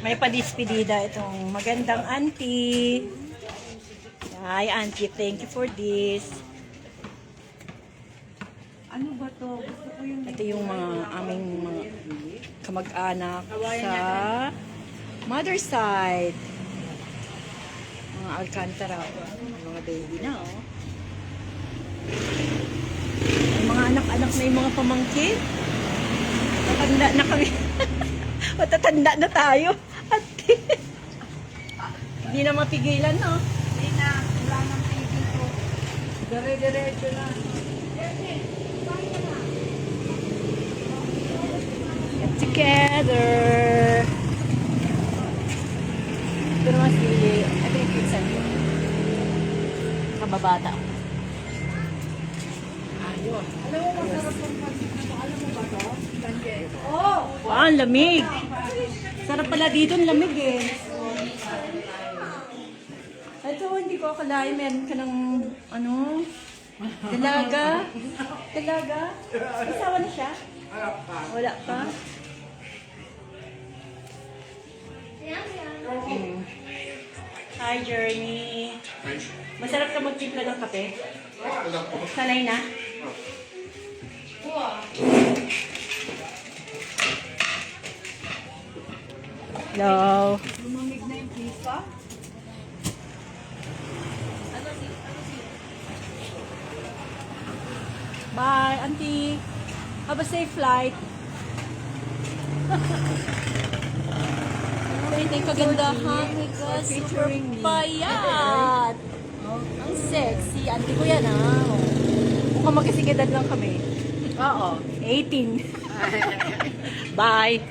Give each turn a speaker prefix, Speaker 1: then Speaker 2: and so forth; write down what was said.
Speaker 1: May padispedida itong magandang auntie. Ay, auntie, thank you for this.
Speaker 2: Ano ba to? Gusto ko yung
Speaker 1: Ito yung mga aming mga kamag-anak sa mother side. Mga Alcantara. Mga baby na, oh. May mga anak-anak na yung mga pamangkin. Matanda na kami. Matatanda na tayo. Ate. Hindi na mapigilan, no?
Speaker 2: hindi na. Wala nang tigil ko. Dire-diretso na.
Speaker 1: Get together. Ito naman si... Ito yung pinsan ko. Kababata. Ayun.
Speaker 2: Alam mo, masarap ang pagkakita. Alam mo ba to? Lanje. Oh!
Speaker 1: Wow, ang lamig. Sarap pala dito, ang lamig eh. Ito, hindi ko akalain. Meron ka ng, ano, dalaga. Dalaga. Isawa na siya? Wala pa. Hi, Journey. Masarap ka magtimpla ng kape? Sanay na? Hello.
Speaker 2: Lumamig na yung pizza.
Speaker 1: Bye, auntie. Have a safe flight. Ito yung kagandahan. Oh my God, super payat. Ang sexy. Auntie ko yan, ah. Mukhang magkasigedad lang kami.
Speaker 2: Oo.
Speaker 1: 18. Bye.